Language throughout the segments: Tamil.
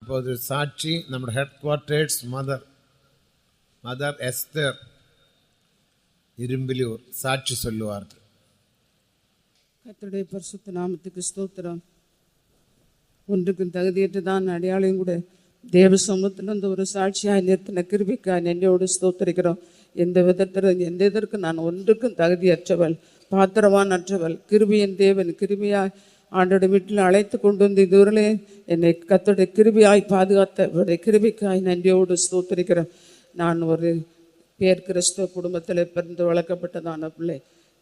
இப்போது சாட்சி நம்ம ஹெட் குவார்ட்டர்ஸ் மதர் எஸ்தர் இரும்பிலூர் சாட்சி சொல்லுவார்கள். கர்த்தருடைய பரிசுத்த நாமத்துக்கு ஸ்தோத்திரம். ஒன்றுக்கும் தகுதியற்றுதான் அடையாளையும் கூட தேவ சமூகத்திலிருந்து ஒரு சாட்சியாக நிறுத்தின கிருபிக்காய் என்னோடு ஸ்தோத்திரிக்கிறோம். எந்த இதற்கு நான் ஒன்றுக்கும் தகுதியற்றவள், பாத்திரவான் அற்றவள். கிருபியின் தேவன் கிருபியாய் ஆண்டோட வீட்டில் அழைத்து கொண்டு வந்து இதுவரையிலே என்னை கர்த்தருடைய கிருபியாய் பாதுகாத்த அவருடைய கிருபிக்காய் நன்றியோடு ஸ்தோத்திரிக்கிறேன். நான் ஒரு பேர் கிறிஸ்தவ குடும்பத்தில் பிறந்து வளர்க்கப்பட்டதான பிள்ளை.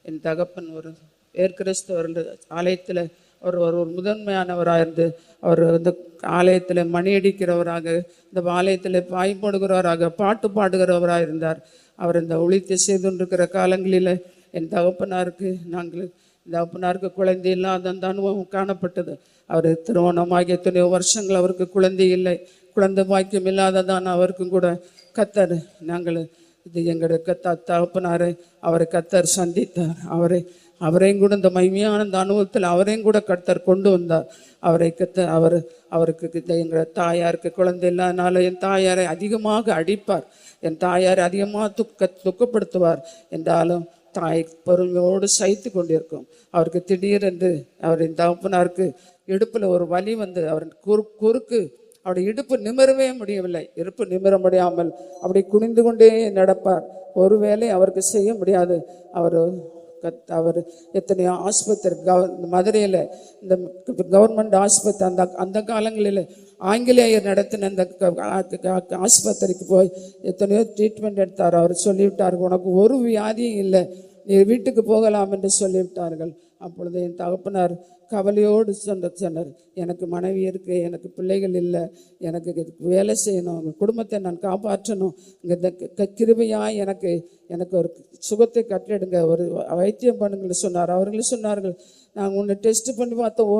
என் தகப்பன் ஒரு பேர் கிறிஸ்தவர்கள் ஆலயத்தில் அவர் ஒரு முதன்மையானவராக இருந்து அவர் இந்த ஆலயத்தில் மணியடிக்கிறவராக, இந்த ஆலயத்தில் பாய் போடுகிறவராக, பாட்டு பாடுகிறவராக இருந்தார். அவர் இந்த ஒழித்து செய்து கொண்டிருக்கிற காலங்களில் என் தகப்பனாருக்கு குழந்தை இல்லாத அந்த அனுபவம் காணப்பட்டது. அவர் திருமணமாகிய எத்தனையோ வருஷங்கள் அவருக்கு குழந்தை இல்லை, குழந்தை பாக்கியம் இல்லாததான் அவருக்கும் கூட கத்தர் இது எங்களுடைய தகப்பனாரை அவரை கத்தர் சந்தித்தார். அவரையும் கூட இந்த மகிமையான இந்த அனுபவத்தில் அவரையும் கூட கத்தர் கொண்டு வந்தார். அவருக்கு எங்கள் தாயாருக்கு குழந்தை இல்லாதனால என் தாயாரை அதிகமாக அடிப்பார், என் தாயாரை அதிகமாக துக்கப்படுத்துவார். என்றாலும் தாய் பொறுமையோடு சகித்து கொண்டிருக்கும். அவருக்கு திடீரென்று அவரின் தகப்பனாருக்கு இடுப்பில் ஒரு வலி வந்து அவர் குறுக்கு அவருடைய இடுப்பு நிமிரவே முடியவில்லை. இடுப்பு நிமிர முடியாமல் அப்படி குனிந்து கொண்டே நடப்பார். ஒருவேளை அவருக்கு செய்ய முடியாது. அவர் எத்தனையோ ஆஸ்பத்திரி மதுரையில் இந்த கவர்மெண்ட் ஆஸ்பத்திரி அந்த காலங்களில் ஆங்கிலேயர் நடத்தின அந்த ஆஸ்பத்திரிக்கு போய் எத்தனையோ ட்ரீட்மெண்ட் எடுத்தார். அவர் சொல்லிவிட்டார், உனக்கு ஒரு வியாதியும் இல்லை, நீ வீட்டுக்கு போகலாம் என்று சொல்லிவிட்டார்கள். அப்பொழுது என் தகப்பனார் கவலையோடு சொன்னார், எனக்கு மனைவி இருக்கு, எனக்கு பிள்ளைகள் இல்லை, எனக்கு வேலை செய்யணும், உங்கள் குடும்பத்தை நான் காப்பாற்றணும், இங்கே கிருபையாக எனக்கு ஒரு சுகத்தை கட்டிடுங்க, ஒரு வைத்தியம் பண்ணுங்கள்னு சொன்னார். அவர்கள் சொன்னார்கள், நாங்கள் உன்னை டெஸ்ட் பண்ணி பார்த்தோம்,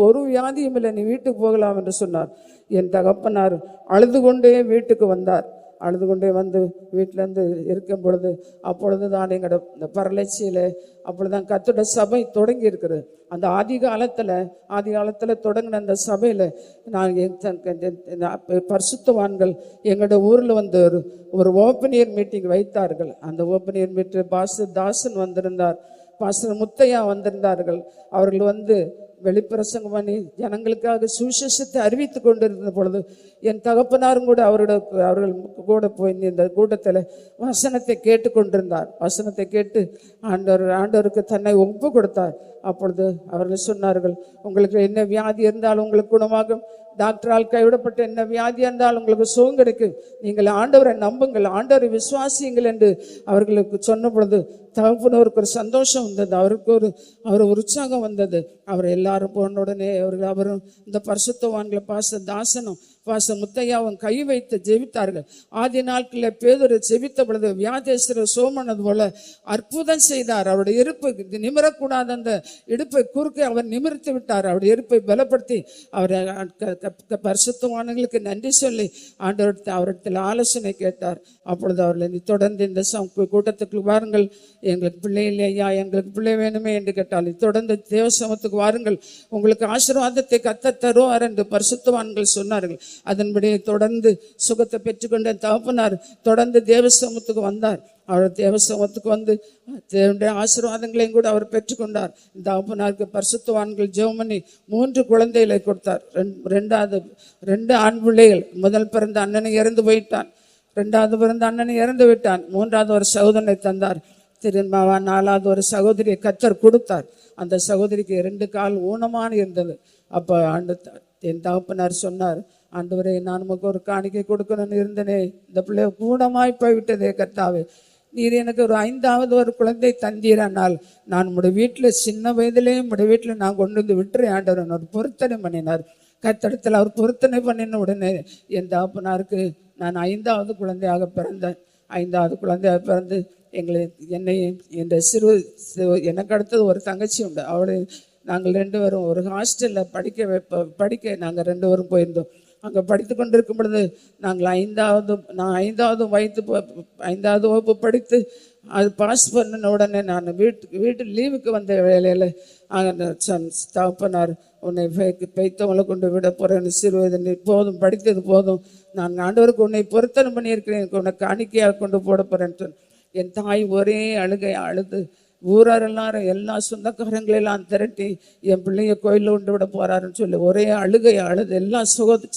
ஒரு வியாதியும் இல்லை, நீ வீட்டுக்கு போகலாம் என்று சொன்னார். என் தகப்பனார் அழுது கொண்டே வீட்டுக்கு வந்தார். அழுது கொண்டே வந்து வீட்டிலேருந்து இருக்கும் பொழுது அப்பொழுது தான் எங்களோட இந்த பரலட்சியில் அப்பொழுதுதான் கர்த்தருடைய சபை தொடங்கி இருக்குது. அந்த ஆதி காலத்தில் தொடங்கின அந்த சபையில் பரிசுத்தவான்கள் எங்களோட ஊரில் வந்து ஒரு ஓப்பன் இயர் மீட்டிங் வைத்தார்கள். அந்த ஓப்பன் இயர் மீட்டிங் பாஸ்டர் தாசன் வந்திருந்தார், பாஸ்டர் முத்தையா வந்திருந்தார்கள். அவர்கள் வந்து வெளிப்பிரசங்கம் பண்ணி ஜனங்களுக்காக சுவிசேஷத்தை அறிவித்து கொண்டிருந்த பொழுது என் தகப்பனாரும் கூட அவர்கள் கூட போய் இந்த கூட்டத்தில் வசனத்தை கேட்டு கொண்டிருந்தார். வசனத்தை கேட்டு ஆண்டவருக்கு தன்னை ஒப்பு கொடுத்தார். அப்பொழுது அவர்கள் சொன்னார்கள், உங்களுக்கு என்ன வியாதி இருந்தாலும் உங்களுக்கு குணமாகும், டாக்டரால் கைவிடப்பட்ட என்ன வியாதி இருந்தாலும் உங்களுக்கு சுகம் கிடைக்கும், நீங்கள் ஆண்டவரை நம்புங்கள், ஆண்டவரை விசுவாசியுங்கள் என்று அவர்களுக்கு சொன்ன பொழுது தகப்பனவருக்கு ஒரு சந்தோஷம் வந்தது, அவர் உற்சாகம் வந்தது. அவர் எல்லாரும் போன உடனே அவரும் இந்த பரிசுத்தவான்களை தாசனும் முத்தையாவும் கை வைத்து ஜெபித்தார்கள். ஆதி நாட்களில் பேதுரு ஜெபித்த பொழுது வியாதேஸ்வரர் சோமனது போல அற்புதம் செய்தார். அவருடைய இருப்பு நிமிரக்கூடாத அந்த இடுப்பை குறுக்கே அவர் நிமிர்த்தி விட்டார். அவருடைய இருப்பை பலப்படுத்தி அவரை பரிசுத்தவான்களுக்கு நன்றி சொல்லி அவரிடத்தில் ஆலோசனை கேட்டார். அப்பொழுது அவர்களை தொடர்ந்து இந்த கூட்டத்துக்கு வாருங்கள், எங்களுக்கு பிள்ளை இல்லையா, எங்களுக்கு பிள்ளை வேணுமே என்று கேட்டால் தொடர்ந்து தேவசமத்துக்கு வாருங்கள், உங்களுக்கு ஆசீர்வாதத்தை கர்த்தர் தருவார் என்று பரிசுத்தவான்கள் சொன்னார்கள். அதன்படி தொடர்ந்து சுகத்தை பெற்றுக்கொண்ட தகப்பனார் தொடர்ந்து தேவசமத்துக்கு வந்தார். அவர் தேவசமத்துக்கு வந்து தேவனுடைய ஆசீர்வாதங்களையும் கூட அவர் பெற்றுக்கொண்டார். தகப்பனாருக்கு பரிசுத்தவான்கள் ஜெபம் பண்ணி 3 குழந்தைகளை கொடுத்தார். 2 ஆண் பிள்ளைகள். முதல் பிறந்த அண்ணனை இறந்து போயிட்டான், 2வது பிறந்த அண்ணனை இறந்து விட்டான், 3வது ஒரு சகோதரனை தந்தார். திருமாவா 4வது ஒரு சகோதரியை கர்த்தர் கொடுத்தார். அந்த சகோதரிக்கு 2 கால் ஊனமான இருந்தது. அப்போ என் தகப்பனார் சொன்னார், ஆண்டவரே, நான் நமக்கு ஒரு காணிக்கை கொடுக்கணும்னு இருந்தனே, இந்த பிள்ளை ஊனமாய் போய்விட்டதே கர்த்தாவே, நீர் எனக்கு ஒரு 5வது ஒரு குழந்தை தந்தீரானால் நான் உடைய வீட்டில் சின்ன வயதிலேயே உடைய வீட்டில் நான் கொண்டு வந்து விட்டுறேன் ஆண்டவர் ஒரு பொருத்தனை பண்ணினார். கர்த்தரிடத்தில் அவர் பொருத்தனை பண்ணின உடனே என் தகப்பனாருக்கு நான் 5வது குழந்தையாக பிறந்தேன். 5வது குழந்தையாக பிறந்து என்னையும் என்ற எனக்கு அடுத்தது ஒரு தங்கச்சி உண்டு. நாங்கள் 2 பேரும் ஒரு ஹாஸ்டலில் படிக்க நாங்கள் 2 பேரும் போயிருந்தோம். அங்கே படித்து கொண்டிருக்கும் பொழுது நாங்கள் 5வது வகுப்பு படித்து அது பாஸ் பண்ணின உடனே நான் வீட்டு லீவுக்கு வந்த வேலையில் தகப்பனார் உன்னை பைத்தவங்களை கொண்டு விட போகிறேன், சிறுவயது நீ போதும், படித்தது போதும், நான் ஆண்டவருக்கு உன்னை பொருத்தனை பண்ணியிருக்கிறேன், உன்னை காணிக்கையாக கொண்டு போட போகிறேன். என் தாய் ஒரே அழுகை அழுது ஊரார் எல்லாரும் எல்லா சொந்தக்காரங்களெல்லாம் திரட்டி என் பிள்ளைய கோயிலில் கொண்டு விட போறாருன்னு சொல்லி ஒரே அழுகை அழுது எல்லா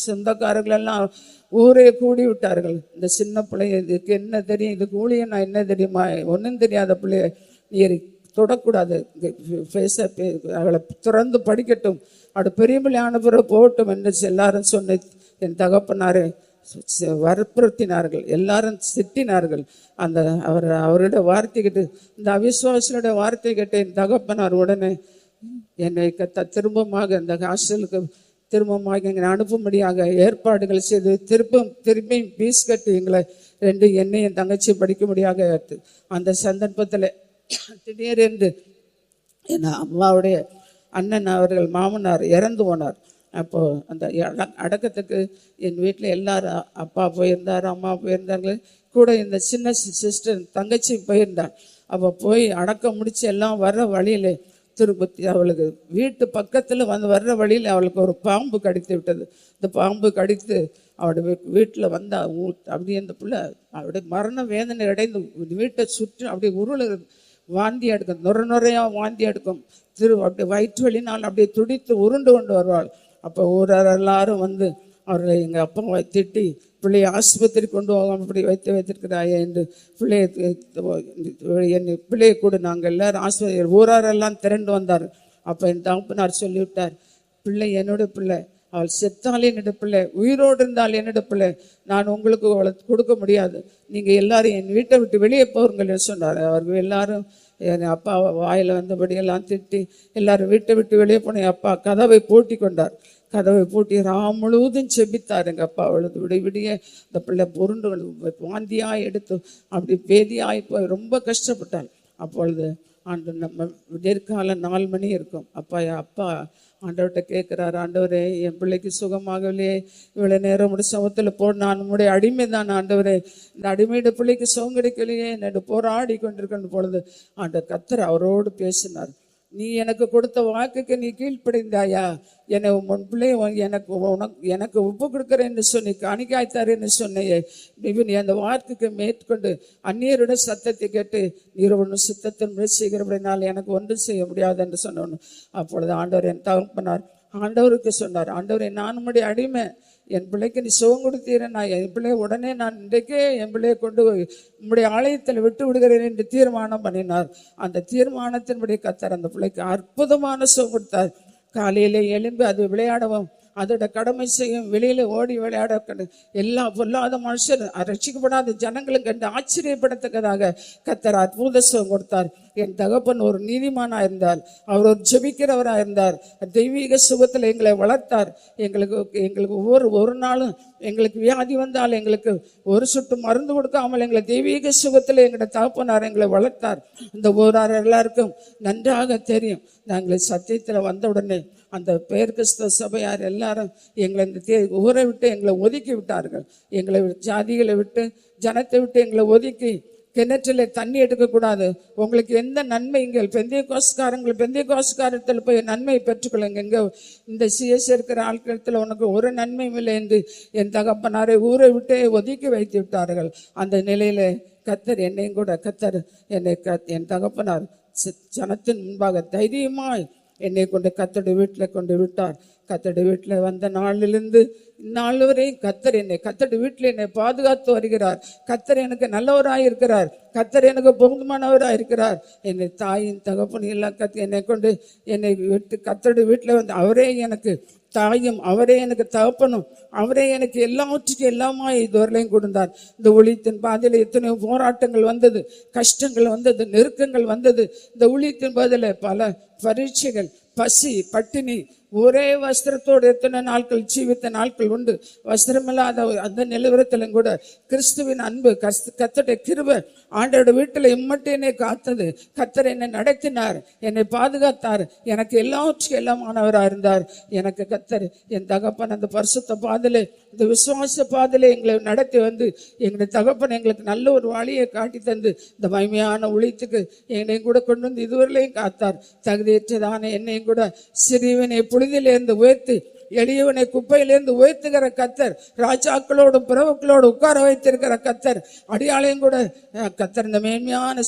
சொந்தக்காரங்களெல்லாம் ஊரே கூடி விட்டார்கள். இந்த சின்ன பிள்ளைய இதுக்கு என்ன தெரியும், இதுக்கு ஊழியன்னா என்ன தெரியுமா, ஒன்றும் தெரியாத பிள்ளைய நீ தொடக்கூடாது, அவளை திறந்து படிக்கட்டும், அப்படி பெரிய பிள்ளை ஆனப்புற போகட்டும் என்று எல்லாரும் சொன்ன என் தகப்பனாரே வற்புறுத்தினார்கள், எல்லாரும் திட்டினார்கள். அந்த அவருடைய வார்த்தை கேட்டு, இந்த அவிசுவாசியோட வார்த்தை கேட்டு என் தகப்பனார் உடனே என்னை திரும்பமாக இந்த ஹாஸ்டலுக்கு திரும்பமாக எங்களை அனுப்பும்படியாக ஏற்பாடுகள் செய்து திரும்பியும் பீஸ் கட்டி எங்களை என்னை என் தங்கச்சி படிக்கும்படியாக அந்த சந்தர்ப்பத்தில் திடீரென்று என் அம்மாவுடைய அண்ணன் அவர்கள் மாமனார் இறந்து போனார். அப்போது அந்த அடக்கத்துக்கு என் வீட்டில் எல்லாரும் அப்பா போயிருந்தார், அம்மா போயிருந்தார்கள், கூட இந்த சின்ன சிஸ்டர் தங்கச்சி போயிருந்தாள். அப்போ போய் அடக்கம் முடித்து எல்லாம் வர்ற வழியில் திருப்பதி அவளுக்கு வீட்டு பக்கத்தில் வர்ற வழியில் அவளுக்கு ஒரு பாம்பு கடித்து விட்டது. இந்த பாம்பு கடித்து அவளுடைய வீட்டில் வந்தா அப்படியே அந்த பிள்ளை அவருடைய மரண வேதனை அடைந்து வீட்டை சுற்றி அப்படியே வாந்தி எடுக்கும், நுரையாக வாந்தி எடுக்கும், அப்படியே வயிற்று வலினால் அப்படியே துடித்து உருண்டு கொண்டு வருவாள். அப்போ ஊரார் எல்லாரும் வந்து அவர்களை எங்கள் அப்பாவை திட்டி பிள்ளையை ஆஸ்பத்திரி கொண்டு போகாமல் இப்படி வைத்திருக்கிறாயே என்று பிள்ளையை கூட நாங்கள் எல்லாரும் ஆஸ்பத்திரி ஊராரெல்லாம் திரண்டு வந்தார். அப்போ என் தகப்பனார் சொல்லிவிட்டார், பிள்ளை என்னோட பிள்ளை, அவள் செத்தாலே என்னோட பிள்ளை, உயிரோடு இருந்தால் என்னோட பிள்ளை, நான் உங்களுக்கு அவளை கொடுக்க முடியாது, நீங்கள் எல்லாரும் என் வீட்டை விட்டு வெளியே போருங்கள் சொன்னார். அவர்கள் எல்லாரும் என் அப்பா வாயில் வந்தபடியெல்லாம் திட்டி எல்லாரும் வீட்டை விட்டு வெளியே போன. என் அப்பா கதவை பூட்டி கொண்டார். கதவை பூட்டி ராம் முழுவதும் செபித்தார். எங்கள் அப்பா அழுது விடிய இந்த பிள்ளை பொருண்டு வாந்தியாக எடுத்து அப்படி பேதியாகி போய் ரொம்ப கஷ்டப்பட்டாள். அப்பொழுது ஆண்டு நம்ம விடியற்கால 4 மணி இருக்கும். அப்பா ஆண்டவர்கிட்ட கேட்குறாரு, ஆண்டவரே என் பிள்ளைக்கு சுகமாகலையே, இவ்வளோ நேரம் உடைய சமத்தில் நான் உங்களுடைய அடிமை தான் ஆண்டவரே, இந்த அடிமையோட பிள்ளைக்கு சுகம் கிடைக்கலையே, என்னோட போராடி கொண்டிருக்கின்ற பொழுது கர்த்தர் அவரோடு பேசினார். நீ எனக்கு கொடுத்த வாக்குக்கு நீ கீழ்ப்படைந்தாயா, என்னை உன் பிள்ளைய எனக்கு ஒப்பு கொடுக்குறேன்னு சொன்னி காணிக்காய்த்தாருன்னு சொன்னையே, நீ அந்த வாக்குக்கு மேற்கொண்டு அந்நியருடைய சத்தத்தை கேட்டு நீர் ஒன்று சித்தத்தின் முயற்சி செய்கிறபடினால் எனக்கு ஒன்றும் செய்ய முடியாது என்று சொன்னோன்னு. அப்பொழுது ஆண்டவர் என் தகப்பனார் ஆண்டவருக்கு சொன்னார், ஆண்டவரை நான் உம்முடைய அடிமை, என் பிள்ளைக்கு நீ சுகம் கொடுத்தீரன், நான் என் பிள்ளைய உடனே நான் இன்றைக்கே என் பிள்ளையை கொண்டு உம்முடைய ஆலயத்தில் விட்டு விடுகிறேன் என்று தீர்மானம் பண்ணினார். அந்த தீர்மானத்தின்படி கர்த்தர் அந்த பிள்ளைக்கு அற்புதமான சுகம் கொடுத்தார். காலையிலே எழும்பி அது விளையாடவும் அதோட கடமை செய்யும், வெளியில ஓடி விளையாட எல்லா பொல்லாத மனுஷர் ரட்சிக்கப்படாத ஜனங்களும் கண்டு ஆச்சரியப்படத்தக்கதாக கர்த்தர் அற்புத சுகம் கொடுத்தார். என் தகப்பன் ஒரு நீதிமானாக இருந்தார், அவர் ஒரு ஜெபிக்கிறவராக இருந்தார், தெய்வீக சுகத்தில் எங்களை வளர்த்தார். எங்களுக்கு ஒரு நாளும் எங்களுக்கு வியாதி வந்தால் எங்களுக்கு ஒரு சொட்டு மருந்து கொடுக்காமல் எங்களை தெய்வீக சுகத்தில் எங்களோட தகப்பனார் எங்களை வளர்த்தார். இந்த ஊரார் எல்லாருக்கும் நன்றாக தெரியும். நாங்கள் சத்தியத்தில் வந்த உடனே அந்த பெயர் கிறிஸ்தவ சபையார் எல்லாரும் எங்களை இந்த ஊரை விட்டு எங்களை ஒதுக்கி விட்டார்கள். எங்களை ஜாதிகளை விட்டு ஜனத்தை விட்டு எங்களை ஒதுக்கி கிணற்றில் தண்ணி எடுக்கக்கூடாது, உங்களுக்கு எந்த நன்மை இங்கே பெந்தையேகாசுக்காரத்தில் போய் நன்மையை பெற்றுக்கொள்ளுங்க, இங்கே இந்த சிஎஸ் இருக்கிற ஆட்களத்தில் உனக்கு ஒரு நன்மையும் இல்லை என்று என் தகப்பனாரை ஊரை விட்டே ஒதுக்கி வைத்து விட்டார்கள். அந்த நிலையில கர்த்தர் என்னையும் கூட என் தகப்பனார் ஜனத்தின் முன்பாக தைரியமாய் என்னை கொண்டு கர்த்தருடைய வீட்டில் கொண்டு விட்டார். கர்த்தருடைய வீட்டில் வந்த நாளிலிருந்து இந்நாள் வரையும் கர்த்தருடைய வீட்டில் என்னை பாதுகாத்து வருகிறார். கர்த்தர் எனக்கு நல்லவராக இருக்கிறார், கர்த்தர் எனக்கு பொருத்தமானவராக இருக்கிறார். என்னை தாயின் தகப்பன் எல்லாம் என்னை கொண்டு என்னை விட்டு கர்த்தருடைய வீட்டில் வந்து அவரே எனக்கு தாயும், அவரே எனக்கு தகப்பனும், அவரே எனக்கு எல்லாவற்றுக்கும் எல்லாமா இதுவரையிலையும் கொடுத்தார். இந்த ஊழியத்தின் பாதையில் எத்தனையோ போராட்டங்கள் வந்தது, கஷ்டங்கள் வந்தது, நெருக்கங்கள் வந்தது. இந்த ஊழியத்தின் பாதையில் பல பரீட்சைகள், பசி, பட்டினி, ஒரே வஸ்திரத்தோடு எத்தனை நாட்கள் ஜீவித்த நாட்கள் உண்டு. வஸ்திரமில்லாத அந்த நிலவரத்திலும் கூட கிறிஸ்துவின் அன்பு, கர்த்தருடைய கிருபை ஆண்டவருடைய வீட்டில் இம்மட்டு என்னை காத்தது. கர்த்தர் என்னை நடத்தினார், என்னை பாதுகாத்தார், எனக்கு எல்லாவற்றுக்கும் எல்லாமானவராக இருந்தார். எனக்கு கர்த்தர் என் தகப்பன் அந்த பரிசுத்த பாதையிலே, இந்த விசுவாச பாதையிலே எங்களை நடத்தி வந்து எங்களுடைய தகப்பன் எங்களுக்கு நல்ல ஒரு வழியை காட்டி தந்து இந்த மகிமையான ஊழியத்துக்கு என்னையும் கூட கொண்டு வந்து இதுவரையிலையும் காத்தார். தகுதியற்றதான என்னையும் கூட சிறியவனை புழுதியிலிருந்து உயர்த்தி எளியவனை குப்பையிலிருந்து உயர்த்துகிற கர்த்தர், ராஜாக்களோடும் பிரபுக்களோடு உட்கார வைத்திருக்கிற கர்த்தர், அடியாளையும் கூட கர்த்தர் இந்த மேன்மையான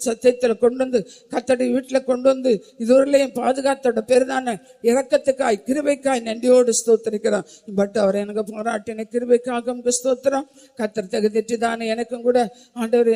சத்தியத்தில் கொண்டு வந்து கர்த்தருடைய வீட்டில் கொண்டு வந்து இதுவரையிலையும் பாதுகாத்தோட பெரிதான இரக்கத்துக்காய் கிருபைக்காய் நன்றியோடு ஸ்தோத்திரிக்கிறோம். பட் அவர் எனக்கு போராட்டின கிருபைக்காக ஸ்தோத்திரம். கர்த்தர் தகுதிட்டுதானே எனக்கும் கூட ஆண்டவர்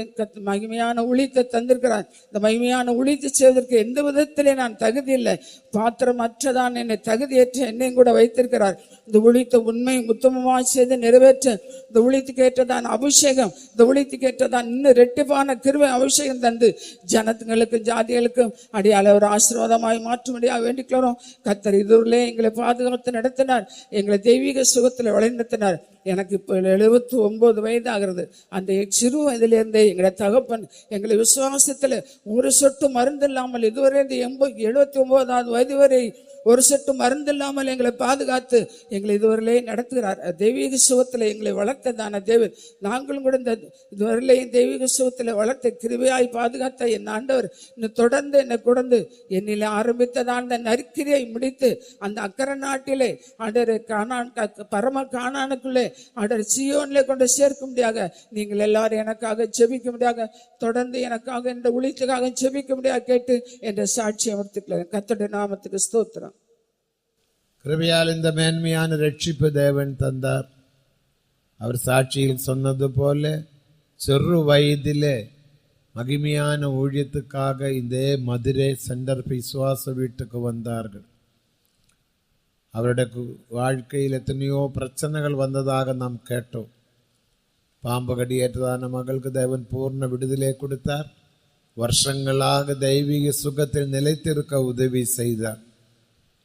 மகிமையான ஊழியத்தை தந்திருக்கிறார். இந்த மகிமையான ஊழியத்தை செய்வதற்கு எந்த விதத்திலே நான் தகுதி இல்லை, பாத்திரமற்றதான் என்னை தகுதியற்ற என்னையும் கூட வைத்திருக்கிறார். இந்த ஊழியத்தை உண்மை உத்தமமாக செய்து நிறைவேற்ற இந்த ஊழியத்துக்கு ஏற்றதான் அபிஷேகம், இந்த ஊழியத்துக்கு ஏற்றதான் இன்னும் ரெட்டிப்பான கிருபை அபிஷேகம் தந்து ஜனத்துங்களுக்கும் ஜாதிகளுக்கும் அடியால ஒரு ஆசீர்வாதமாய் மாற்றும்படியாக வேண்டிக்கிறோம். கர்த்தர் இதுவரையிலே எங்களை பாதுகாத்து நடத்தினார், எங்களை தெய்வீக சுகத்தில் வழிநடத்தினார். எனக்கு இப்போ 79 வயது ஆகிறது. அந்த சிறு வயதிலிருந்தே எங்களை தகப்பன் எங்களை விசுவாசத்தில் ஒரு சொட்டு மருந்து இல்லாமல் இதுவரை 79வது வயது வரை ஒரு சொட்டு மருந்து இல்லாமல் எங்களை பாதுகாத்து எங்களை இதுவரையிலே நடத்துகிறார். தெய்வீக சுகத்தில் எங்களை வளர்த்ததான தேவன், நாங்களும் கூட இந்த இதுவரையிலையும் தெய்வீக சுகத்தில் வளர்த்த கிருபையாய் பாதுகாத்த என் ஆண்டவர் இன்னும் தொடர்ந்து என்னை கொண்டு என்னில் ஆரம்பித்ததான் அந்த நற்கிரியை முடித்து அந்த அக்கறை நாட்டிலே ஆண்டவர் பரம கானானுக்குள்ளே ஆண்டவர் சீயோனிலே கொண்டு சேர்க்கும்படியாக நீங்கள் எல்லாரும் எனக்காக ஜெபிக்கும்படியாக, தொடர்ந்து எனக்காக இந்த ஊழியத்துக்காக ஜெபிக்கும்படியாக கேட்டு என்ற சாட்சி அமர்த்துக்கிறேன். கர்த்தருடைய நாமத்துக்கு ஸ்தோத்திரம். கிருபையால் இந்த மேன்மையான ரட்சிப்பு தேவன் தந்தார். அவர் சாட்சியில் சொன்னது போல சிறு வயதிலே மகிமையான ஊழியத்துக்காக இந்த மதுரை சென்டர் விசுவாச வீட்டுக்கு வந்தார்கள். அவருடைய வாழ்க்கையில் எத்தனையோ பிரச்சனைகள் வந்ததாக நாம் கேட்டோம். பாம்பு கடியேற்றதான மகளுக்கு தேவன் பூர்ண விடுதலை கொடுத்தார். வருஷங்களாக தெய்வீக சுகத்தில் நிலைத்திருக்க உதவி செய்தார்.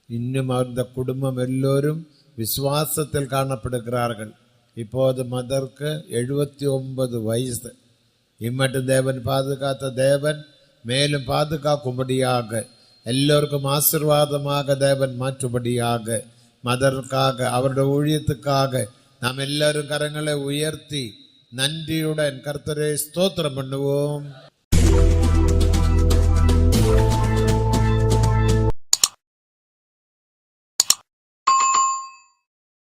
இன்னும் அந்த குடும்பம் எல்லோரும் விசுவாசத்தில் காணப்படுகிறார்கள். இப்போது மதருக்கு 79 வயசு. இம்மட்டும் தேவன் பாதுகாத்த தேவன் மேலும் பாதுகாக்கும்படியாக, எல்லோருக்கும் ஆசீர்வாதமாக தேவன் மாற்றும்படியாக, மதருக்காக அவருடைய ஊழியத்துக்காக நாம் எல்லாரும் கரங்களை உயர்த்தி நன்றியுடன் கர்த்தரை ஸ்தோத்திரம் பண்ணுவோம்.